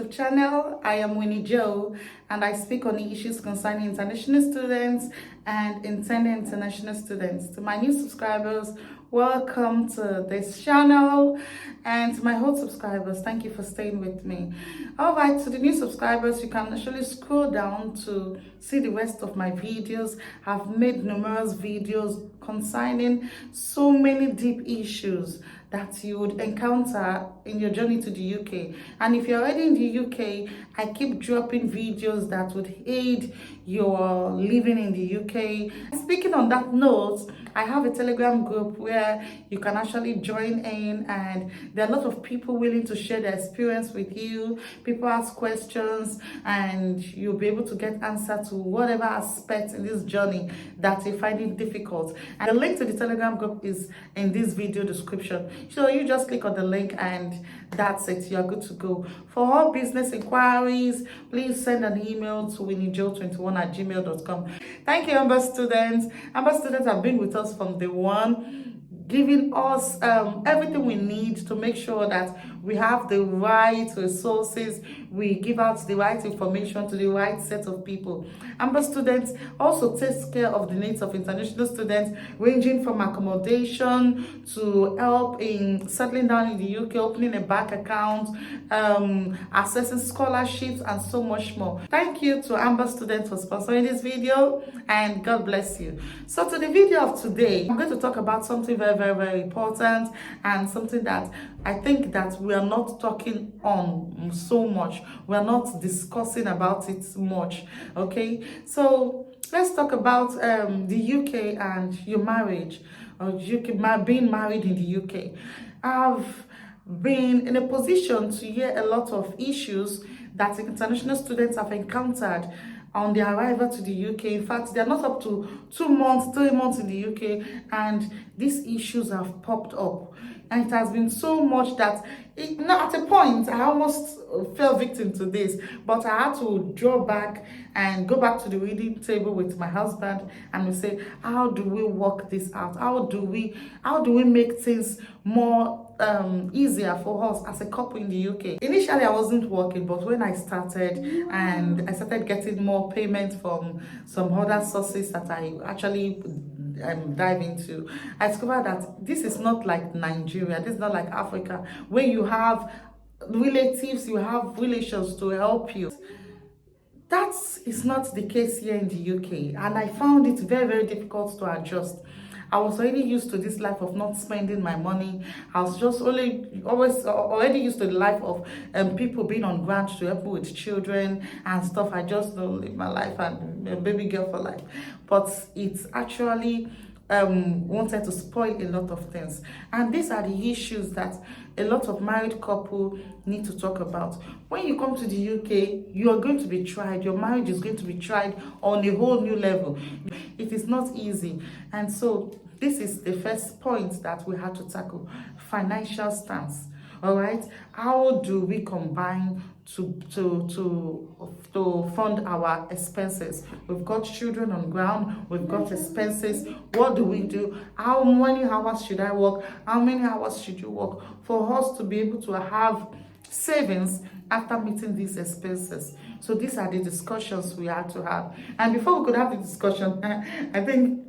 YouTube channel. I am Winnie Joe and I speak on the issues concerning international students and intending international students. To my new subscribers, welcome to this channel, and to my old subscribers, thank you for staying with me. Alright, to the new subscribers, you can actually scroll down to see the rest of my videos. I've made numerous videos concerning so many deep issues that you would encounter in your journey to the UK. And if you're already in the UK, I keep dropping videos that would aid your living in the UK. Speaking on that note, I have a Telegram group where you can actually join in, and there are a lot of people willing to share their experience with you. People ask questions and you'll be able to get answer to whatever aspect in this journey that you find it difficult. And the link to the Telegram group is in this video description. So you just click on the link and that's it. You're good to go. For all business inquiries, please send an email to winniejoe21@gmail.com. Thank you, Amber students. Amber students have been with us from day one, giving us everything we need to make sure that we have the right resources, we give out the right information to the right set of people. Amber Students also takes care of the needs of international students, ranging from accommodation to help in settling down in the UK, opening a bank account, accessing scholarships, and so much more. Thank you to Amber Students for sponsoring this video, and God bless you. So to the video of today, I'm going to talk about something very important, and something that I think that we are not talking on so much. We are not discussing about it much. Okay, so let's talk about the UK and your marriage, or being married in the UK. I've been in a position to hear a lot of issues that international students have encountered on their arrival to the UK. In fact, they're not up to 2 months, 3 months in the UK, and these issues have popped up. And it has been so much that at a point I almost fell victim to this, but I had to draw back and go back to the reading table with my husband, and we say, how do we work this out? How do we make things more easier for us as a couple in the UK? Initially, I wasn't working, but when I started and I started getting more payment from some other sources that I actually dive into, I discovered that this is not like Nigeria, this is not like Africa, where you have relatives, you have relations to help you. That is not the case here in the UK, and I found it very difficult to adjust. I was already used to this life of not spending my money. I was just already used to the life of people being on grant to help me with children and stuff. I just don't live my life and a baby girl for life. But it's actually wanted to spoil a lot of things. And these are the issues that a lot of married couple need to talk about. When you come to the UK, you are going to be tried. Your marriage is going to be tried on a whole new level. It is not easy. And so this is the first point that we had to tackle: financial stance. All right, how do we combine to fund our expenses? We've got children on ground, we've got expenses. What do we do? How many hours should I work? How many hours should you work for us to be able to have savings after meeting these expenses? So these are the discussions we had to have. And before we could have the discussion, I think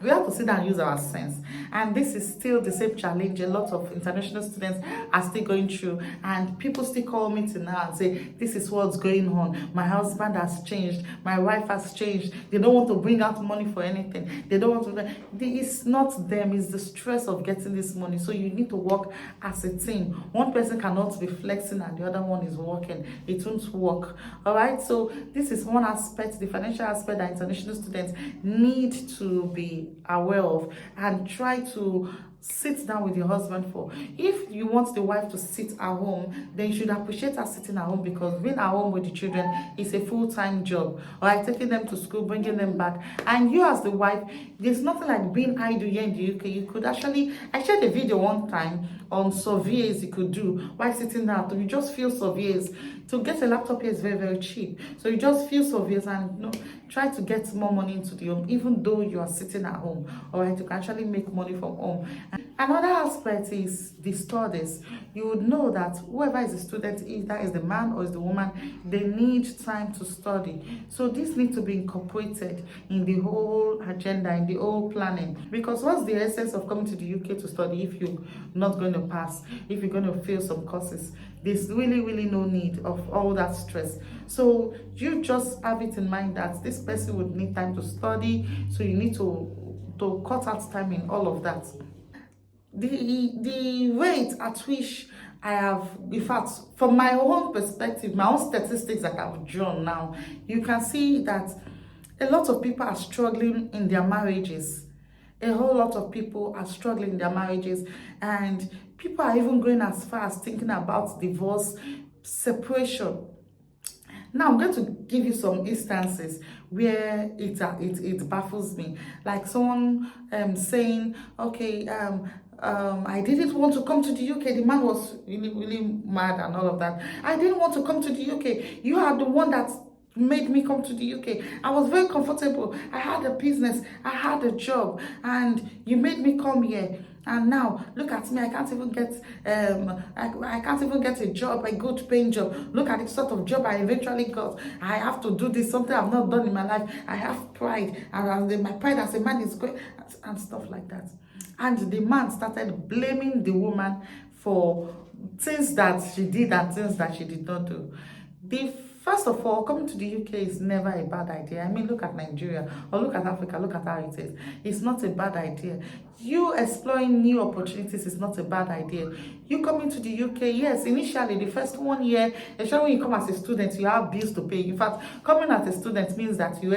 we have to sit down and use our sense. And this is still the same challenge a lot of international students are still going through. And people still call me to now and say, this is what's going on. My husband has changed. My wife has changed. They don't want to bring out money for anything. They don't want to. It's not them. It's the stress of getting this money. So you need to work as a team. One person cannot be flexing and the other one is working. It won't work. All right. So this is one aspect, the financial aspect, that international students need to be aware of and try to sit down with your husband for. If you want the wife to sit at home, then you should appreciate her sitting at home, because being at home with the children is a full-time job. Or like taking them to school, bringing them back. And you as the wife, there's nothing like being idle here in the UK. You could actually, I shared a video one time on surveys you could do while sitting down. You just fill surveys. To get a laptop here is very cheap. So you just fill surveys and try to get more money into the home, even though you are sitting at home. All right, you can actually make money from home. Another aspect is the studies. You would know that whoever is a student, either is the man or is the woman, they need time to study. So this needs to be incorporated in the whole agenda, in the whole planning. Because what's the essence of coming to the UK to study if you're not going to pass, if you're going to fail some courses? There's really no need of all that stress. So you just have it in mind that this person would need time to study, so you need to cut out time in all of that. The rate at which I have, in fact, from my own perspective, my own statistics that I've drawn now, you can see that a lot of people are struggling in their marriages. A whole lot of people are struggling in their marriages, and people are even going as far as thinking about divorce, separation. Now I'm going to give you some instances where it baffles me. Like someone saying, okay, I didn't want to come to the UK. The man was really mad and all of that. I didn't want to come to the UK. You are the one that made me come to the UK. I was very comfortable. I had a business, I had a job, and you made me come here. And now look at me. I can't even get I can't even get a job, a good paying job. Look at the sort of job I eventually got. I have to do this, something I've not done in my life. I have pride, and my pride as a man is great, and stuff like that. And the man started blaming the woman for things that she did and things that she did not do. First of all, coming to the UK is never a bad idea. I mean, look at Nigeria or look at Africa, look at how it is. It's not a bad idea. You exploring new opportunities is not a bad idea. You coming to the UK, yes, initially, the first 1 year, especially when you come as a student, you have bills to pay. In fact, coming as a student means that you're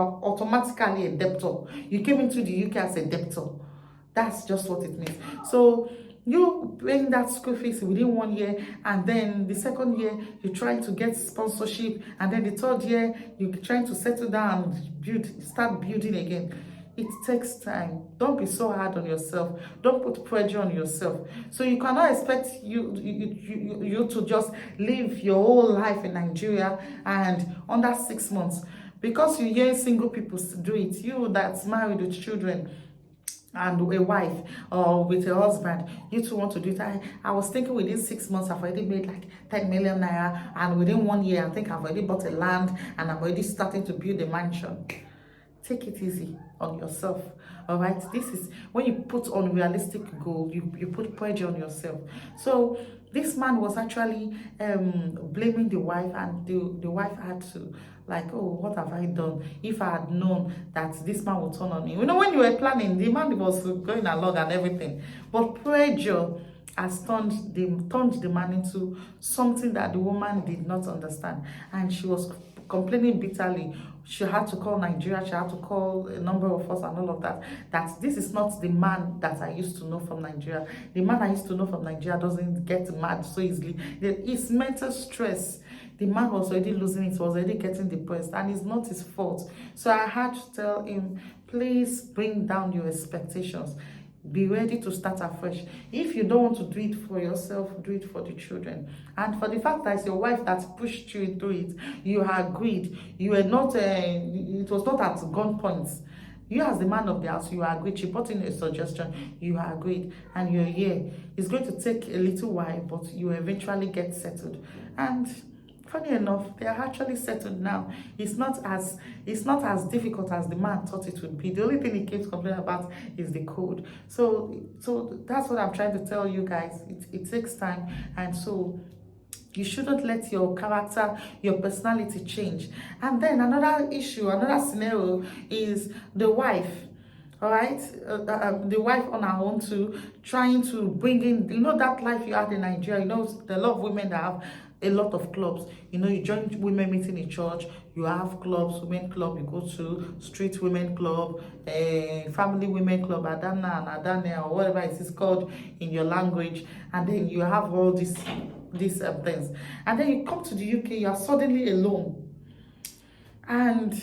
automatically a debtor. You came into the UK as a debtor. That's just what it means. So you paying that school fees within 1 year, and then the second year you're trying to get sponsorship, and then the third year you're trying to settle down and start building again. It takes time. Don't be so hard on yourself. Don't put pressure on yourself. So you cannot expect you to just live your whole life in Nigeria and under 6 months, because you're hearing single people do it. You that's married with children and a wife or with a husband, you two want to do it. I was thinking within 6 months I've already made like 10 million naira, and within 1 year I think I've already bought a land and I'm already starting to build a mansion. Take it easy on yourself. All right, this is when you put unrealistic goal, you put pressure on yourself. So this man was actually blaming the wife, and the wife had to, like, oh, what have I done? If I had known that this man would turn on me. You know, when you were planning, the man was going along and everything, but pressure has turned the man into something that the woman did not understand, and she was complaining bitterly. She had to call Nigeria, she had to call a number of us and all of that, that this is not the man that I used to know from Nigeria. The man I used to know from Nigeria doesn't get mad so easily. It's mental stress. The man was already losing it, was already getting depressed, and it's not his fault. So I had to tell him, please bring down your expectations. Be ready to start afresh. If you don't want to do it for yourself, do it for the children. And for the fact that it's your wife that pushed you into it, you agreed. You were not, it was not at gunpoint. You as the man of the house, you agreed. She put in a suggestion, you agreed, and you're here. It's going to take a little while, but you eventually get settled. And funny enough, they are actually settled now. It's not as difficult as the man thought it would be. The only thing he keeps complaining about is the code. So that's what I'm trying to tell you guys. It takes time, and so you shouldn't let your character, your personality change. And then another issue, another scenario is the wife. All right, the wife on her own too, trying to bring in, you know, that life you had in Nigeria. You know, the lot of women that have a lot of clubs. You know, you join women meeting in church, you have clubs, women club, you go to street women club, family women club, Adana and Adane, or whatever it is called in your language, and then you have all these things, and then you come to the UK, you are suddenly alone, and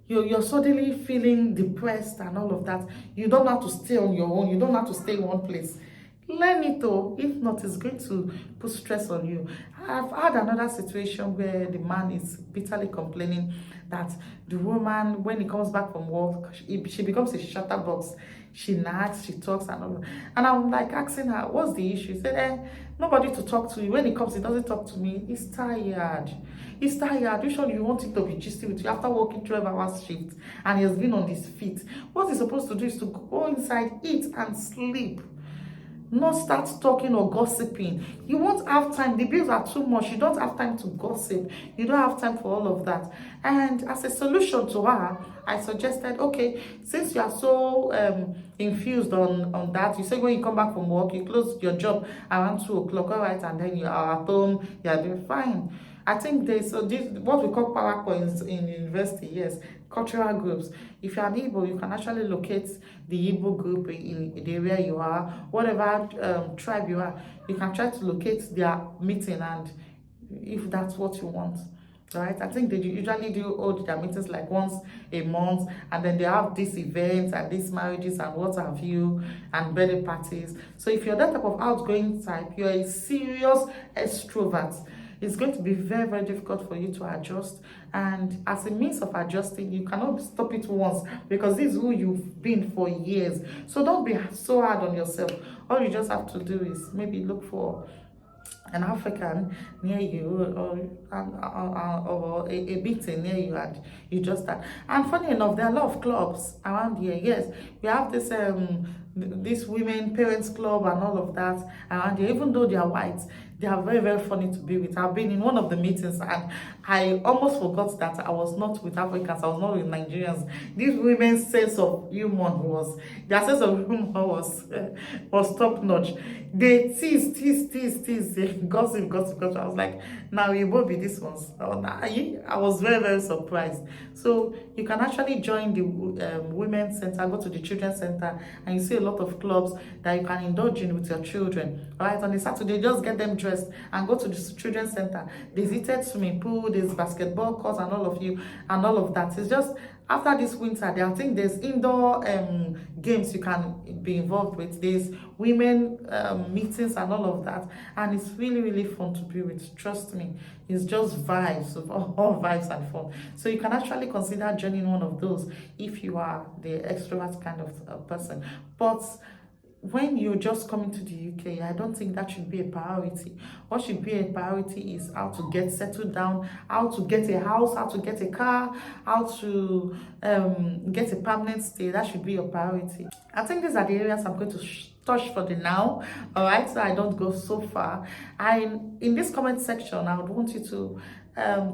you're suddenly feeling depressed and all of that. You don't have to stay on your own. You don't have to stay in one place. Learn it though. If not, it's going to put stress on you. I've had another situation where the man is bitterly complaining that the woman, when he comes back from work, she becomes a chatterbox. She nags, she talks, and all. And I'm like asking her, what's the issue? She said, nobody to talk to you. When he comes, he doesn't talk to me. He's tired. He's tired. Usually you want him to be gisting with you after working 12 hours shift and he has been on his feet. What he's supposed to do is to go inside, eat, and sleep. Not start talking or gossiping. You won't have time. The bills are too much. You don't have time to gossip. You don't have time for all of that. And as a solution to her, I suggested, okay, since you are so infused on that, you say when you come back from work, you close your job around 2 o'clock, all right, and then you are at home, you are doing fine. I think there's this what we call power points in university, yes, cultural groups. If you're an Igbo, you can actually locate the Igbo group in the area you are, whatever tribe you are, you can try to locate their meeting, and if that's what you want. Right, I think they usually do hold their meetings like once a month, and then they have these events and these marriages and what have you, and birthday parties. So if you're that type of outgoing type, you're a serious extrovert, it's going to be very, very difficult for you to adjust. And as a means of adjusting, you cannot stop it once, because this is who you've been for years. So don't be so hard on yourself. All you just have to do is maybe look for an African near you, or a meeting near you, and you just start. And funny enough, there are a lot of clubs around here. Yes, we have this women parents club and all of that around here. Even though they are white, they are very, very funny to be with. I've been in one of the meetings and I almost forgot that I was not with Africans, I was not with Nigerians. This women's sense of humor their sense of humor was top notch. They tease, they gossip. I was like, now you will be this ones. I was very, very surprised. So you can actually join the women's center, go to the children's center, and you see a lot of clubs that you can indulge in with your children. All right, on a Saturday, just get them dressed and go to the children's center. There's heated swimming pool, there's basketball courts, and all of that. It's just after this winter, I think there's indoor games you can be involved with. There's women meetings and all of that, and it's really, really fun to be with. Trust me, it's just vibes, all vibes and fun. So you can actually consider joining one of those if you are the extrovert kind of person. But when you're just coming to the UK, I don't think that should be a priority. What should be a priority is how to get settled down, how to get a house, how to get a car, how to get a permanent stay. That should be your priority. I think these are the areas I'm going to touch for the now, all right, so I don't go so far. In this comment section, I would want you to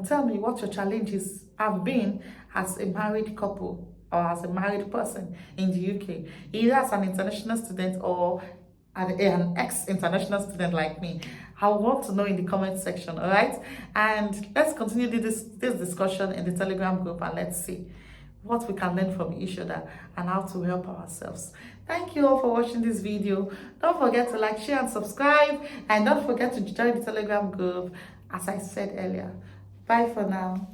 tell me what your challenges have been as a married couple or as a married person in the UK, either as an international student or an ex-international student like me. I want to know in the comment section, all right? And let's continue this discussion in the Telegram group, and let's see what we can learn from each other and how to help ourselves. Thank you all for watching this video. Don't forget to like, share, and subscribe, and don't forget to join the Telegram group, as I said earlier. Bye for now.